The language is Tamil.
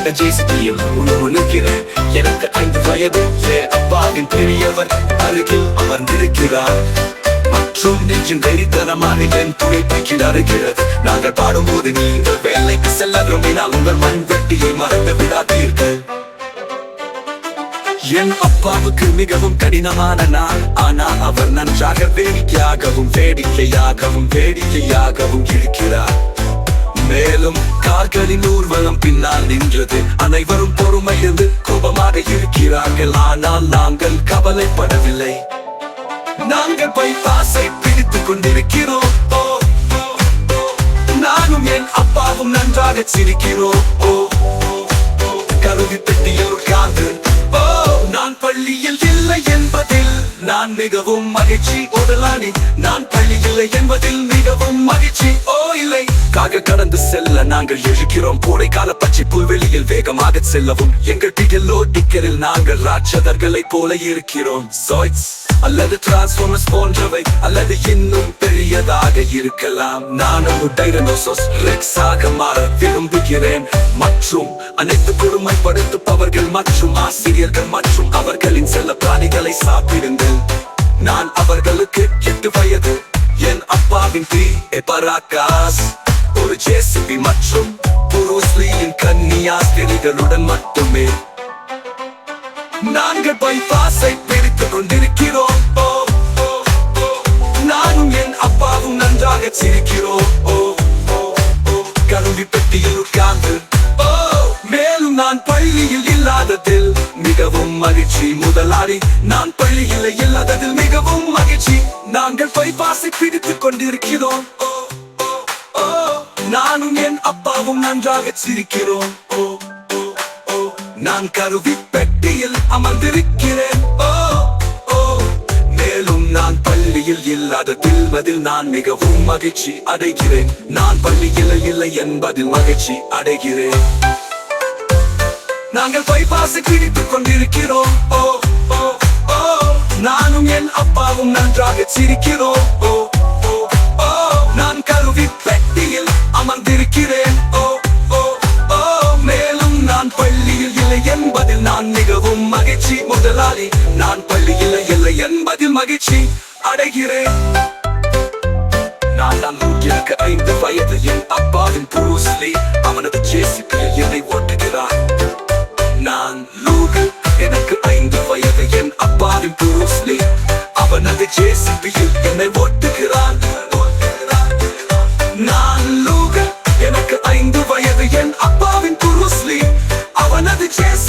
கொண்ட ஜேசிபியில் உழுகிறேன். எனக்கு 5 வயது. என் அப்பாவின் பெரியவர் அருகில் அமர்ந்திருக்கிறார். மற்றும் நெஞ்சின் வெறித்தனமான என் துணைப்பைக்கு அருகிறது. நாங்கள் பாடும்போது நீங்கள் வேலைக்கு செல்ல விரும்பினால் உங்கள் மண்வெட்டியை மறந்து விடாதீர்கள். என் அப்பாவுக்கு மிகவும் கடினமான நாள். ஆனால் அவர் நன்றாக வேடிக்கையாகவும் இருக்கிறார். மேலும் கார்களின் ஊர்வலம் பின்னால் நின்றது. அனைவரும் பொறுமையிருந்து கோபமாக இருக்கிறார்கள். ஆனால் நாங்கள் கவலைப்படவில்லை. நாங்கள் பைபாஸை பிடித்துக் கொண்டிருக்கிறோம். நானும் என் அப்பாவும் நன்றாக சிரிக்கிறோம். கருவி பெட்டியில் உட்கார்ந்து நான் பள்ளியில் இல்லை என்பதில் நான் மிகவும் மகிழ்ச்சி. ஓடலானி நான் பள்ளியில் என்பதில் மிகவும் மகிழ்ச்சி. இல்லை கடந்து செல்ல நாங்கள் எழுகிறோம். கோடைக்கால பச்சை புல்வெளியில் வேகமாக செல்லவும் எங்கள் டிக்கெல்லோ டிக்கெரில் நாங்கள் ராட்சதர்களை போல இருக்கிறோம். அல்லது டிரான்ஸ்ஃபார்மர்ஸ் போன்றவை, அல்லது இன்னும் பெரியதாக இருக்கலாம். நான் ஒரு டைனோசரஸ் ரெக்ஸாக மாற விரும்புகிறேன். மற்றும் அனைத்து கொடுமைப்படுத்துபவர்கள் மற்றும் ஆசிரியர்கள் மற்றும் அவர்களின் செல்ல பிராணிகளை சாப்பிடுங்கள். நான் அவர்களுக்கு 8 வயது. என் அப்பாவின் பராக்காஸ் ஒரு ஜேசிபி மற்றும் புரூஸ்லியின் கன்னியாஸ்திரிகளுடன் மட்டுமே. நாங்கள் பைபாஸை பிடித்துக் கொண்டிருக்கிறோம். நானும் என் அப்பாவும் நன்றாக சிரிக்கிறோம். கருவி பெட்டியில் உட்கார்ந்து மேலும் நான் பள்ளியில் இல்லாததில் மிகவும் மகிழ்ச்சி. முதலாளி நான் பள்ளியில் இல்லாததில் மிகவும் மகிழ்ச்சி. நாங்கள் பைபாஸை பிடித்துக் கொண்டிருக்கிறோம். நானும் என் அப்பாவும் நன்றாக சிரிக்கிறோம். நான் கருவி பெட்டியில் அமர்ந்திருக்கிறேன். மேலும் நான் பள்ளியில் இல்லாததில் நான் மிகவும் மகிழ்ச்சி அடைகிறேன். நான் பள்ளியில் இல்லை என்பதில் மகிழ்ச்சி அடைகிறேன். நாங்கள் பைபாஸை பிடித்துக் கொண்டிருக்கிறோம். நானும் என் அப்பாவும் நன்றாக சிரிக்கிறோம். நான் கருவி பெட்டியில் அமர்ந்திருக்கிறேன். மேலும் நான் பள்ளியில் இல்லை என்பதில் நான் மிகவும் மகிழ்ச்சி. முதலாளி நான் பள்ளியில் இல்லை என்பதில் மகிழ்ச்சி அடைகிறேன். நான் எனக்கு 5 வயது. என் அப்பாவின் புரூஸ்லி அவனது ஜேசிபியில் என்னை ஓட்டுகிறார். நான் லூகு. எனக்கு 5 வயது. என் அப்பாவின் புரூஸ்லி அவனது ஜேசிபியில் என்னை ஓட்டுகிறான். நான் லூகு. எனக்கு 5 வயது. என் அப்பாவின் புரூஸ்லி அவனது ஜேசிபி